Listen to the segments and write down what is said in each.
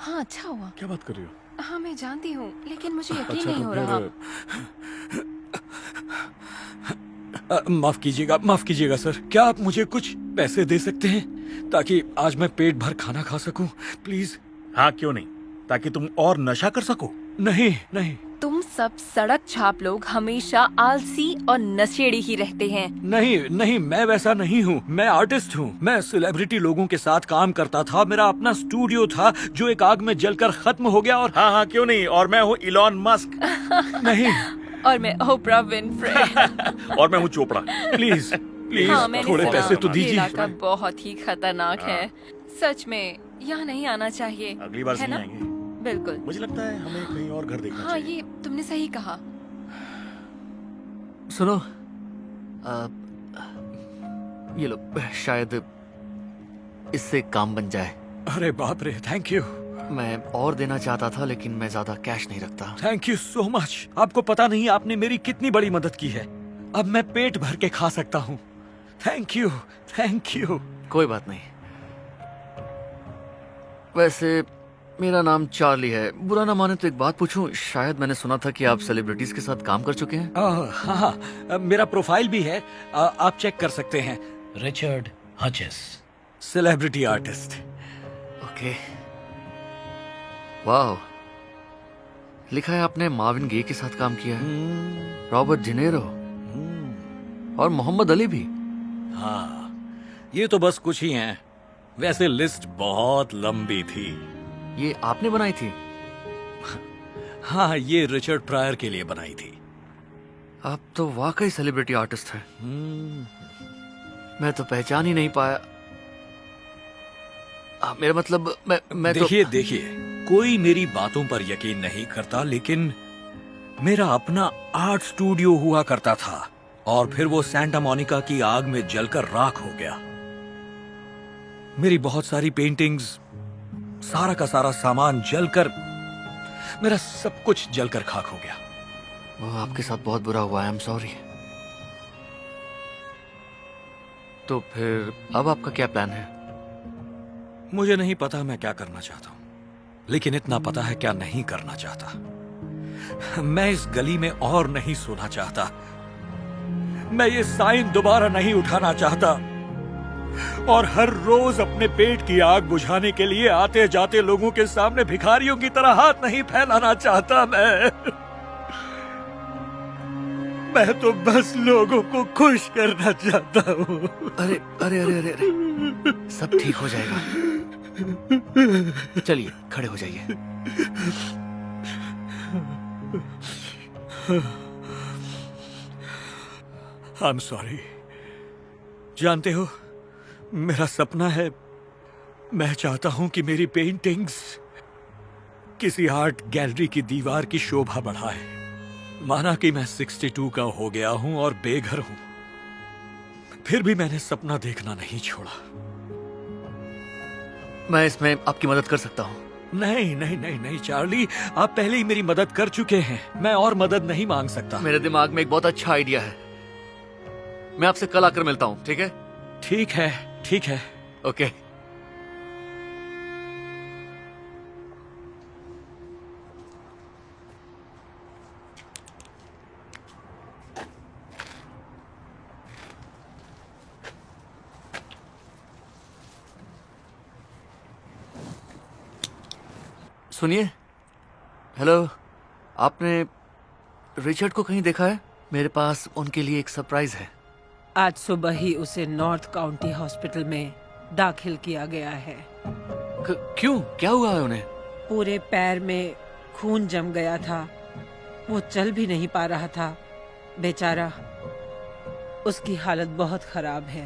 हाँ, अच्छा हुआ। क्या बात कर रही हो? हाँ, मैं जानती हूँ, लेकिन मुझे यकीन अच्छा नहीं तो हो फिर रहा। माफ कीजिएगा सर, क्या आप मुझे कुछ पैसे दे सकते हैं ताकि आज मैं पेट भर खाना खा सकूं, प्लीज? हाँ, क्यों नहीं, ताकि तुम और नशा कर सको। नहीं नहीं तुम सब सड़क छाप लोग हमेशा आलसी और नशेड़ी ही रहते हैं। नहीं नहीं, मैं वैसा नहीं हूँ। मैं आर्टिस्ट हूँ। मैं सेलिब्रिटी लोगों के साथ काम करता था। मेरा अपना स्टूडियो था जो एक आग में जलकर खत्म हो गया। और हाँ हाँ, क्यों नहीं, और मैं हूँ इलॉन मस्क। नहीं, और मैं ओपरा विनफ्रे। और मैं हूँ चोपड़ा। प्लीज प्लीज हाँ, मैंने थोड़े सुना पैसे तो ये दीजिए। इलाका बहुत ही खतरनाक है। हाँ। सच में यहाँ नहीं आना चाहिए। अगली बार से है नहीं ना? आएंगे। बिल्कुल। मुझे लगता है हमें कहीं और घर देखना हाँ, चाहिए। ये तुमने सही कहा। सुनो, ये लो, शायद इससे काम बन जाए। अरे बाप रे, थैंक यू। मैं और देना चाहता था लेकिन मैं ज्यादा कैश नहीं रखता। Thank you so much. आपको पता नहीं आपने मेरी कितनी बड़ी मदद की है। अब मैं पेट भर के खा सकता हूँ। Thank you, thank you. कोई बात नहीं। वैसे मेरा नाम चार्ली है। बुरा ना माने तो एक बात पूछूं, शायद मैंने सुना था कि आप सेलिब्रिटीज के साथ काम कर चुके हैं। हाँ हाँ, मेरा प्रोफाइल भी है। आप चेक कर सकते हैं। रिचर्ड हचिस। Celebrity artist. ओके, वाह। लिखा है आपने मार्विन गेय के साथ काम किया है, रॉबर्ट डिनेरो और मोहम्मद अली भी। हाँ, ये तो बस कुछ ही हैं। वैसे लिस्ट बहुत लंबी थी। ये आपने बनाई थी? हाँ, ये रिचर्ड प्रायर के लिए बनाई थी। आप तो वाकई सेलिब्रिटी आर्टिस्ट हैं। मैं तो पहचान ही नहीं पाया। मेरा मतलब मैं देखिए देखिए, कोई मेरी बातों पर यकीन नहीं करता, लेकिन मेरा अपना आर्ट स्टूडियो हुआ करता था और फिर वो सैंटा मोनिका की आग में जलकर राख हो गया। मेरी बहुत सारी पेंटिंग्स, सारा का सारा सामान जलकर, मेरा सब कुछ जलकर खाक हो गया। वो आपके साथ बहुत बुरा हुआ। I am sorry. तो फिर अब आपका क्या प्लान है? मुझे नहीं पता मैं क्या करना चाहता हूं, लेकिन इतना पता है क्या नहीं करना चाहता। मैं इस गली में और नहीं सोना चाहता। मैं ये साइन दोबारा नहीं उठाना चाहता। और हर रोज अपने पेट की आग बुझाने के लिए आते जाते लोगों के सामने भिखारियों की तरह हाथ नहीं फैलाना चाहता। मैं तो बस लोगों को खुश करना चाहता हूँ। अरे अरे अरे अरे अरे, सब ठीक हो जाएगा। चलिए खड़े हो जाइए। I am sorry. जानते हो, मेरा सपना है, मैं चाहता हूं कि मेरी पेंटिंग्स किसी आर्ट गैलरी की दीवार की शोभा बढ़ाए। माना कि मैं 62 का हो गया हूं और बेघर हूं, फिर भी मैंने सपना देखना नहीं छोड़ा। मैं इसमें आपकी मदद कर सकता हूँ। नहीं नहीं नहीं नहीं चार्ली, आप पहले ही मेरी मदद कर चुके हैं। मैं और मदद नहीं मांग सकता। मेरे दिमाग में एक बहुत अच्छा आइडिया है। मैं आपसे कल आकर मिलता हूँ, ठीक है? ठीक है, ठीक है। ओके। सुनिए, हेलो, आपने रिचर्ड को कहीं देखा है? मेरे पास उनके लिए एक सरप्राइज है। आज सुबह ही उसे नॉर्थ काउंटी हॉस्पिटल में दाखिल किया गया है। क्यों, क्या हुआ है उन्हें? पूरे पैर में खून जम गया था। वो चल भी नहीं पा रहा था। बेचारा, उसकी हालत बहुत खराब है।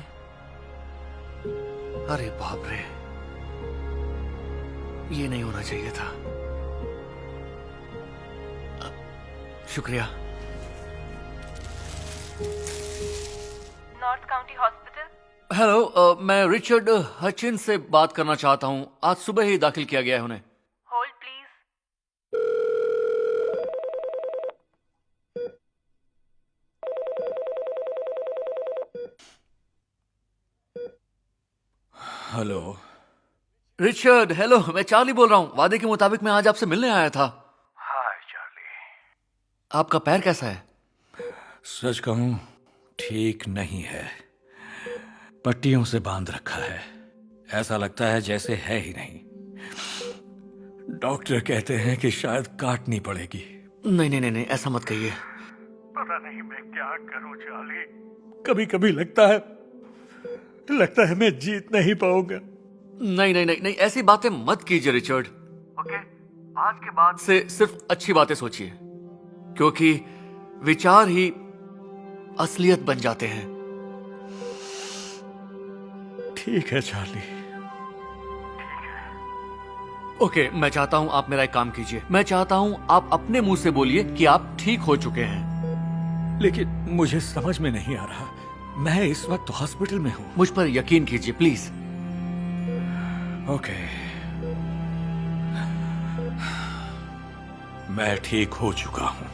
अरे बाप रे, ये नहीं होना चाहिए था। शुक्रिया। North county hospital. हेलो, मैं रिचर्ड हचिन से बात करना चाहता हूँ। आज सुबह ही दाखिल किया गया है उन्हें। Hold please. Hello. Richard, hello, मैं चार्ली बोल रहा हूँ। वादे के मुताबिक मैं आज आपसे मिलने आया था। हाय चार्ली। आपका पैर कैसा है? सच कहूं, ठीक नहीं है। पट्टियों से बांध रखा है। ऐसा लगता है जैसे है ही नहीं। डॉक्टर कहते हैं कि शायद काटनी पड़ेगी। नहीं नहीं नहीं नहीं, ऐसा मत कहिए। पता नहीं मैं क्या करूं चार्ली। कभी कभी लगता है मैं जीत नहीं पाऊंगा। नहीं नहीं नहीं नहीं, ऐसी बातें मत कीजिए रिचर्ड। ओके, आज के बाद से सिर्फ अच्छी बातें सोचिए, क्योंकि विचार ही असलियत बन जाते हैं। ठीक है चार्ली। ओके, मैं चाहता हूं आप मेरा एक काम कीजिए। मैं चाहता हूं आप अपने मुंह से बोलिए कि आप ठीक हो चुके हैं। लेकिन मुझे समझ में नहीं आ रहा। मैं इस वक्त हॉस्पिटल में हूं। मुझ पर यकीन कीजिए प्लीज। ओके, मैं ठीक हो चुका हूं।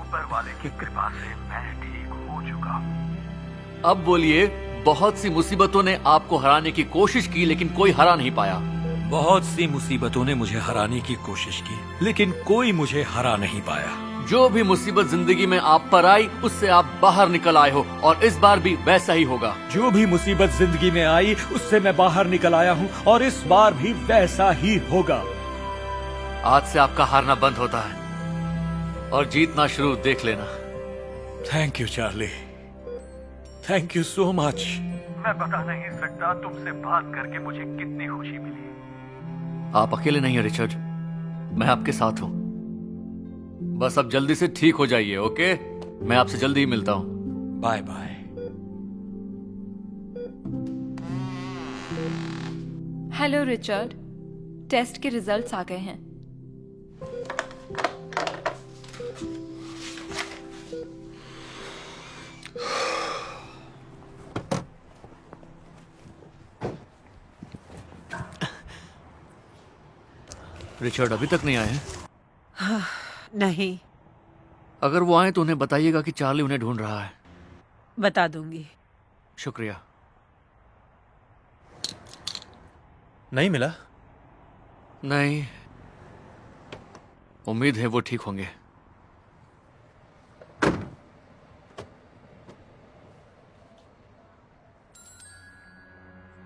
ऊपर वाले की कृपा से मैं ठीक हो चुका हूं। अब बोलिए, बहुत सी मुसीबतों ने आपको हराने की कोशिश की लेकिन कोई हरा नहीं पाया। बहुत सी मुसीबतों ने मुझे हराने की कोशिश की, लेकिन कोई मुझे हरा नहीं पाया। जो भी मुसीबत जिंदगी में आप पर आई, उससे आप बाहर निकल आए हो, और इस बार भी वैसा ही होगा। जो भी मुसीबत जिंदगी में आई, उससे मैं बाहर निकल आया हूं, और इस बार भी वैसा ही होगा। आज से आपका हारना बंद होता है और जीतना शुरू देख लेना। Thank you Charlie, thank you so much. मैं बता नहीं सकता तुमसे बात करके मुझे कितनी खुशी मिली। आप अकेले नहीं हैं रिचर्ड, मैं आपके साथ हूं। बस अब जल्दी से ठीक हो जाइए। ओके, मैं आपसे जल्दी ही मिलता हूं। Bye bye. Hello Richard, test के रिजल्ट्स आ गए हैं। रिचर्ड अभी तक नहीं आए हैं? नहीं, अगर वो आए तो उन्हें बताइएगा कि चार्ली उन्हें ढूंढ रहा है। बता दूंगी। शुक्रिया। नहीं मिला? नहीं, उम्मीद है वो ठीक होंगे।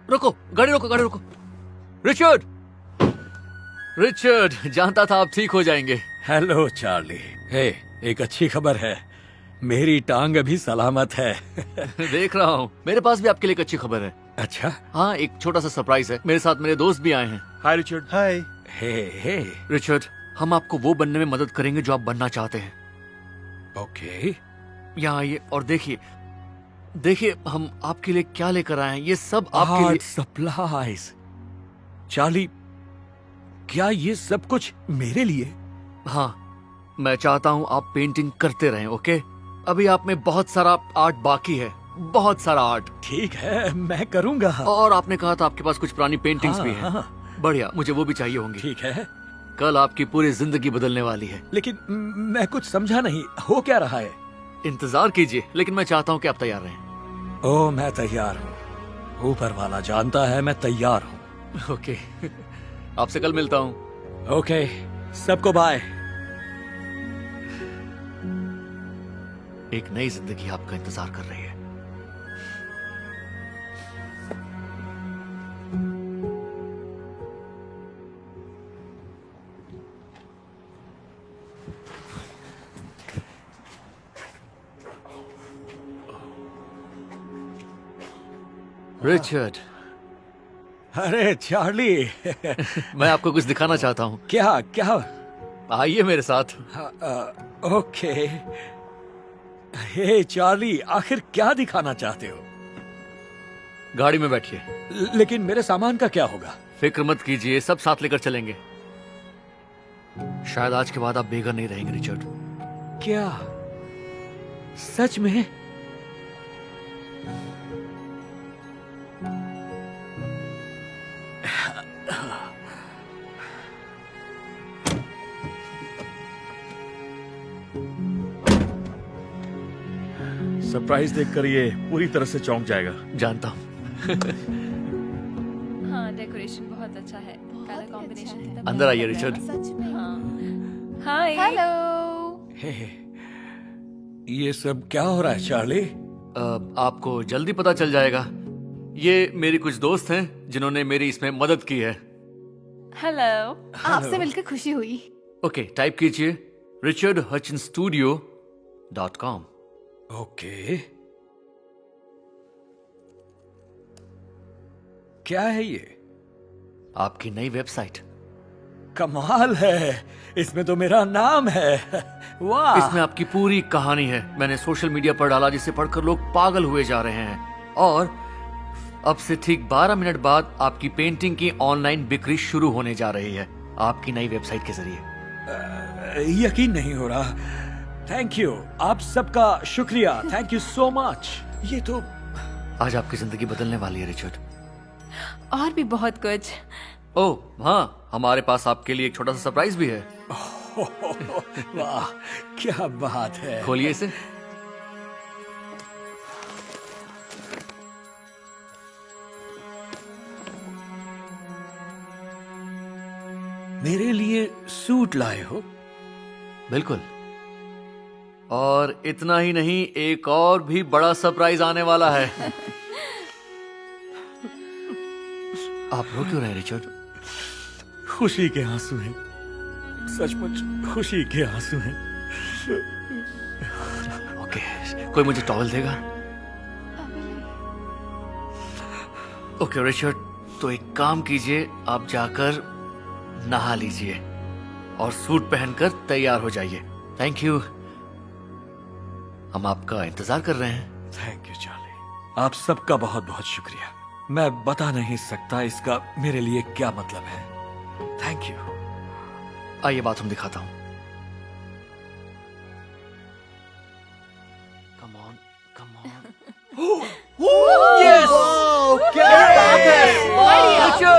रुको, गाड़ी रोको, गाड़ी रोको। रिचर्ड, रिचर्ड, जानता था आप ठीक हो जाएंगे। Hello Charlie. हे, एक अच्छी खबर है, मेरी टांग अभी सलामत है। देख रहा हूँ। मेरे पास भी आपके लिए एक अच्छी खबर है। अच्छा? हाँ, एक छोटा सा सरप्राइज है। मेरे साथ मेरे दोस्त भी आए हैं। हाय रिचर्ड। हाय। हे, रिचर्ड, हम आपको वो बनने में मदद करेंगे जो आप बनना चाहते हैं। ओके। यहाँ आइए और देखिए, देखिए हम आपके लिए क्या लेकर आए हैं। ये सब आपके लिए। सप्लाइज। चार्ली, क्या ये सब कुछ मेरे लिए? हाँ, मैं चाहता हूँ आप पेंटिंग करते रहें। ओके, अभी आप में बहुत सारा आर्ट बाकी है, बहुत सारा आर्ट। ठीक है, मैं करूंगा। और आपने कहा था आपके पास कुछ पुरानी पेंटिंग्स भी हैं। हाँ। बढ़िया, मुझे वो भी चाहिए होंगी। ठीक है, कल आपकी पूरी जिंदगी बदलने वाली है। लेकिन मैं कुछ समझा नहीं, हो क्या रहा है? इंतजार कीजिए, लेकिन मैं चाहता हूँ कि आप तैयार रहें। ओह, मैं तैयार हूँ। ऊपर वाला जानता है मैं तैयार हूँ। ओके, आपसे कल मिलता हूँ। ओके, सबको बाय। एक नई जिंदगी आपका इंतजार कर रही है। रिचर्ड, अरे चार्ली। मैं आपको कुछ दिखाना चाहता हूँ। क्या क्या? आइए मेरे साथ। ओके। हे चार्ली, आखिर क्या दिखाना चाहते हो? गाड़ी में बैठिए। लेकिन मेरे सामान का क्या होगा? फिक्र मत कीजिए, सब साथ लेकर चलेंगे। शायद आज के बाद आप बेघर नहीं रहेंगे रिचर्ड। क्या सच में? सरप्राइज देखकर ये पूरी तरह से चौंक जाएगा। जानता हूँ। हाँ, डेकोरेशन बहुत अच्छा है, कलर कॉम्बिनेशन कितना अंदर आइए रिचर्ड। हाय। हेलो। हे, ये सब क्या हो रहा है चार्ली? आपको जल्दी पता चल जाएगा। ये मेरी कुछ दोस्त हैं जिन्होंने मेरी इसमें मदद की है। हेलो। आपसे मिलकर खुशी हुई। ओके, टाइप कीजिए richardhutchinsstudio.com। ओके, क्या है ये? आपकी नई वेबसाइट। कमाल है, इसमें तो मेरा नाम है। वाह। इसमें आपकी पूरी कहानी है। मैंने सोशल मीडिया पर डाला जिसे पढ़कर लोग पागल हुए जा रहे हैं। और अब से ठीक 12 मिनट बाद आपकी पेंटिंग की ऑनलाइन बिक्री शुरू होने जा रही है आपकी नई वेबसाइट के जरिए। यकीन नहीं हो रहा। थैंक यू, आप सबका शुक्रिया। Thank you so much. ये तो आज आपकी जिंदगी बदलने वाली है रिचर्ड। और भी बहुत कुछ। ओह हाँ, हमारे पास आपके लिए एक छोटा सा सरप्राइज भी है। वाह, क्या बात है। खोलिए इसे। मेरे लिए सूट लाए हो? बिल्कुल। और इतना ही नहीं, एक और भी बड़ा सरप्राइज आने वाला है। आप रो क्यों रहे हैं रिचर्ड? खुशी के आंसू हैं, सचमुच खुशी के आंसू हैं। ओके, कोई मुझे टॉवल देगा? ओके रिचर्ड, तो एक काम कीजिए, आप जाकर नहा लीजिए और सूट पहनकर तैयार हो जाइए। थैंक यू, हम आपका इंतजार कर रहे हैं। थैंक यू चार्ली, आप सबका बहुत बहुत शुक्रिया। मैं बता नहीं सकता इसका मेरे लिए क्या मतलब है। Thank you. आइए बाथरूम दिखाता हूं। Come on, come on.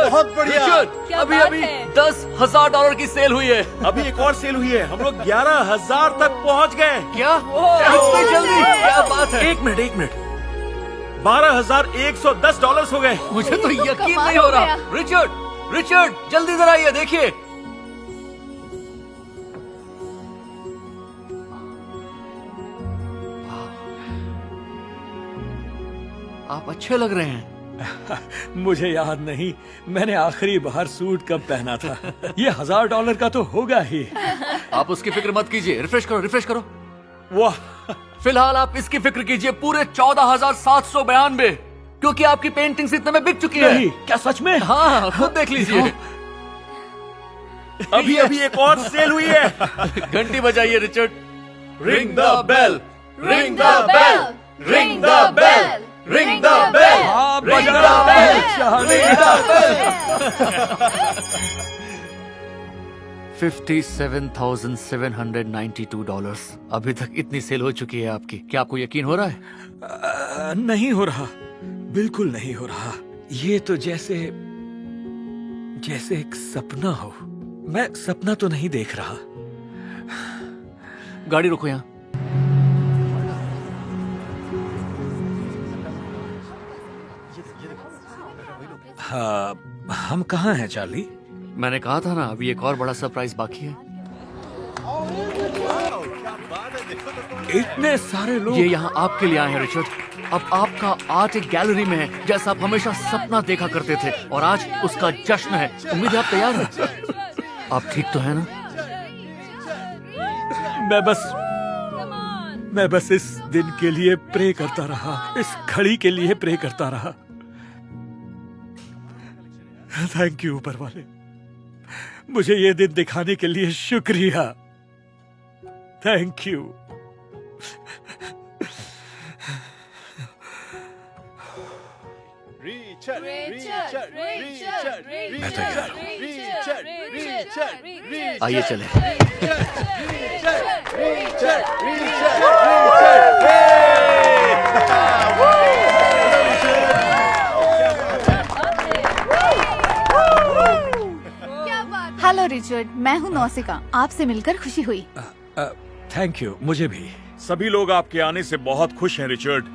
बहुत बढ़िया। रिचर्ड, अभी बात अभी है? $10,000 की सेल हुई है। अभी एक और सेल हुई है, हम लोग 11,000 तक पहुंच गए। क्या? इतनी जल्दी? क्या बात है? एक मिनट, $12,110 हो गए। मुझे तो यकीन कमाल नहीं हो हो रहा। गया। रिचर्ड, जल्दी जरा ये देखिए। आप अच्छे लग रहे हैं। मुझे याद नहीं मैंने आखिरी बार सूट कब पहना था। ये $1,000 का तो होगा ही। आप उसकी फिक्र मत कीजिए। रिफ्रेश करो, रिफ्रेश करो। वाह, फिलहाल आप इसकी फिक्र कीजिए, पूरे 14,792, क्योंकि आपकी पेंटिंग्स इतने में बिक चुकी नहीं, है। क्या सच में? हाँ, खुद देख लीजिए। अभी एक और सेल हुई है। घंटी बजाइए Richard. Ring the bell, ring the bell, ring the bell, ring the bell, हाँ, ring बजा the bell, Charlie. ring the bell। $57,792 अभी तक इतनी सेल हो चुकी है आपकी। क्या आपको यकीन हो रहा है? नहीं हो रहा, बिल्कुल नहीं हो रहा। ये तो जैसे एक सपना हो। मैं सपना तो नहीं देख रहा। गाड़ी रोको यहाँ। हाँ, हम कहाँ हैं चार्ली? मैंने कहा था ना, अभी एक और बड़ा सरप्राइज बाकी है। इतने सारे लोग। ये यहाँ आपके लिए आए हैं रिचर्ड। अब आपका आर्ट एक गैलरी में है, जैसा आप हमेशा सपना देखा करते थे, और आज उसका जश्न है। उम्मीद है आप तैयार हैं। आप ठीक तो है ना? मैं बस इस दिन के लिए प्रे करता रहा, इस घड़ी के लिए प्रे करता रहा। थैंक यू ऊपर वाले, मुझे ये दिन दिखाने के लिए शुक्रिया। Thank you. मैं तैयार हूँ। आइए चले। हेलो रिचर्ड, मैं हूँ नौसिका। आपसे मिलकर खुशी हुई। थैंक यू, मुझे भी। सभी लोग आपके आने से बहुत खुश हैं रिचर्ड।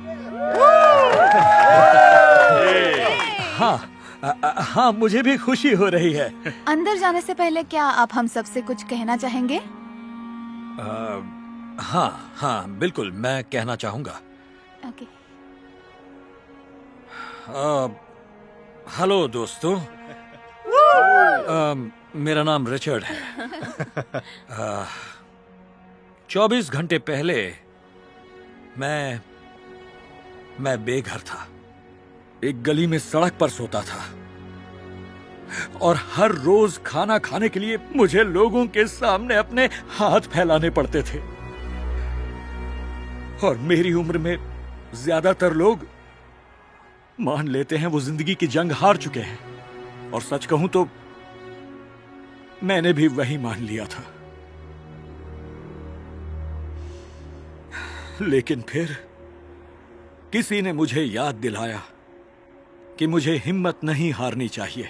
हाँ, हाँ, मुझे भी खुशी हो रही है। अंदर जाने से पहले क्या आप हम सबसे कुछ कहना चाहेंगे? हाँ हाँ, बिल्कुल, मैं कहना चाहूंगा। ओके। हेलो दोस्तों, मेरा नाम रिचर्ड है। 24 घंटे पहले मैं बेघर था, एक गली में सड़क पर सोता था, और हर रोज खाना खाने के लिए मुझे लोगों के सामने अपने हाथ फैलाने पड़ते थे। और मेरी उम्र में ज्यादातर लोग मान लेते हैं वो जिंदगी की जंग हार चुके हैं, और सच कहूं तो मैंने भी वही मान लिया था। लेकिन फिर किसी ने मुझे याद दिलाया कि मुझे हिम्मत नहीं हारनी चाहिए।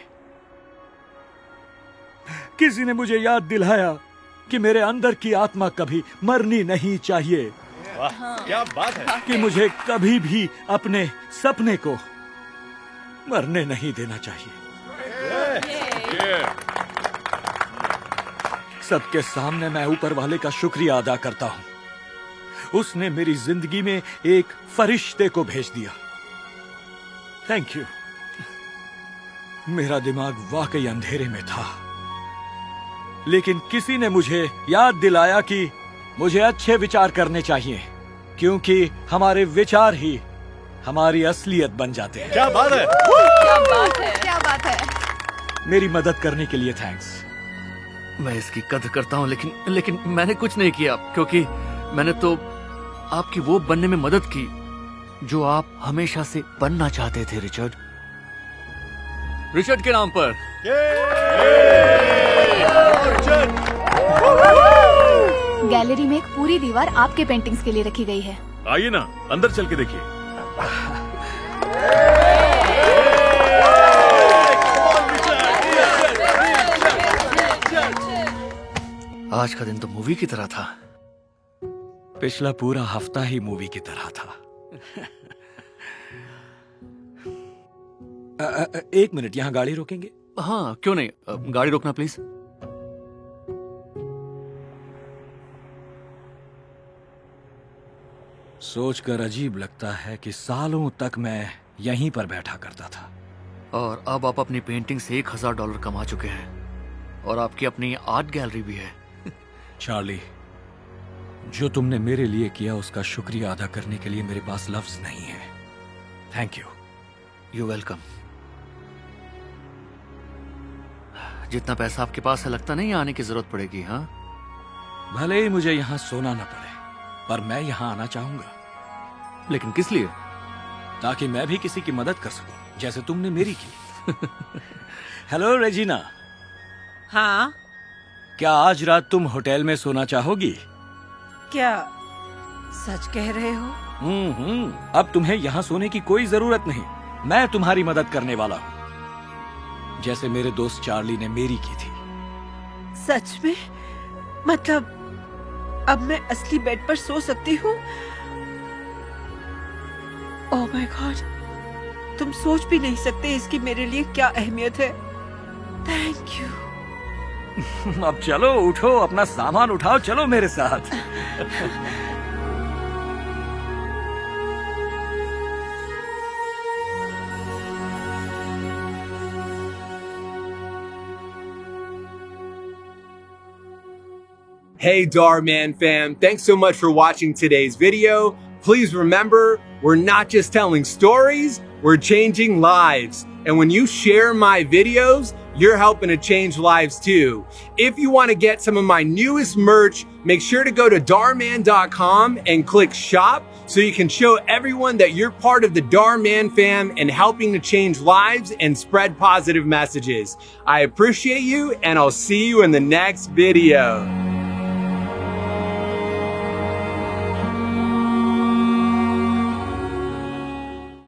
किसी ने मुझे याद दिलाया कि मेरे अंदर की आत्मा कभी मरनी नहीं चाहिए। क्या बात है। कि मुझे कभी भी अपने सपने को मरने नहीं देना चाहिए। सबके सामने मैं ऊपर वाले का शुक्रिया अदा करता हूं, उसने मेरी जिंदगी में एक फरिश्ते को भेज दिया। Thank you. मेरा दिमाग वाकई अंधेरे में था, लेकिन किसी ने मुझे याद दिलाया कि मुझे अच्छे विचार करने चाहिए, क्योंकि हमारे विचार ही हमारी असलियत बन जाते हैं। क्या बात है। क्या बात है। क्या बात है। मेरी मदद करने के लिए थैंक्स। मैं इसकी कदर करता हूँ, लेकिन मैंने कुछ नहीं किया, क्योंकि मैंने तो आपकी वो बनने में मदद की जो आप हमेशा से बनना चाहते थे, रिचर्ड। रिचर्ड के नाम पर। गैलरी में एक पूरी दीवार आपके पेंटिंग्स के लिए रखी गई है। आइए ना, अंदर चल के देखिए। आज का दिन तो मूवी की तरह था। पिछला पूरा हफ्ता ही मूवी की तरह था। एक मिनट, यहां गाड़ी रोकेंगे? हाँ, क्यों नहीं। गाड़ी रोकना प्लीज। सोचकर अजीब लगता है कि सालों तक मैं यहीं पर बैठा करता था, और अब आप अपनी पेंटिंग से $1000 कमा चुके हैं, और आपकी अपनी आर्ट गैलरी भी है। चार्ली, जो तुमने मेरे लिए किया उसका शुक्रिया अदा करने के लिए मेरे पास लफ्ज नहीं है। Thank you. You welcome. जितना पैसा आपके पास है, लगता नहीं आने की जरूरत पड़ेगी। हाँ, भले ही मुझे यहाँ सोना न पड़े, पर मैं यहाँ आना चाहूंगा। लेकिन किस लिए? ताकि मैं भी किसी की मदद कर सकूं, जैसे तुमने मेरी की। हेलो रेजिना, हाँ, क्या आज रात तुम होटल में सोना चाहोगी? क्या सच कह रहे हो? अब तुम्हें यहाँ सोने की कोई जरूरत नहीं। मैं तुम्हारी मदद करने वाला हूँ, जैसे मेरे दोस्त चार्ली ने मेरी की थी। सच में? मतलब अब मैं असली बेड पर सो सकती हूँ? ओह माय गॉड, तुम सोच भी नहीं सकते इसकी मेरे लिए क्या अहमियत है। Thank you. अब चलो, उठो, अपना सामान उठाओ, चलो मेरे साथ। Hey Darman fam, thanks so much for watching today's video. Please remember, we're not just telling stories, we're changing lives. And when you share my videos, you're helping to change lives too. If you want to get some of my newest merch, make sure to go to Darman.com and click shop so you can show everyone that you're part of the Darman fam and helping to change lives and spread positive messages. I appreciate you, and I'll see you in the next video.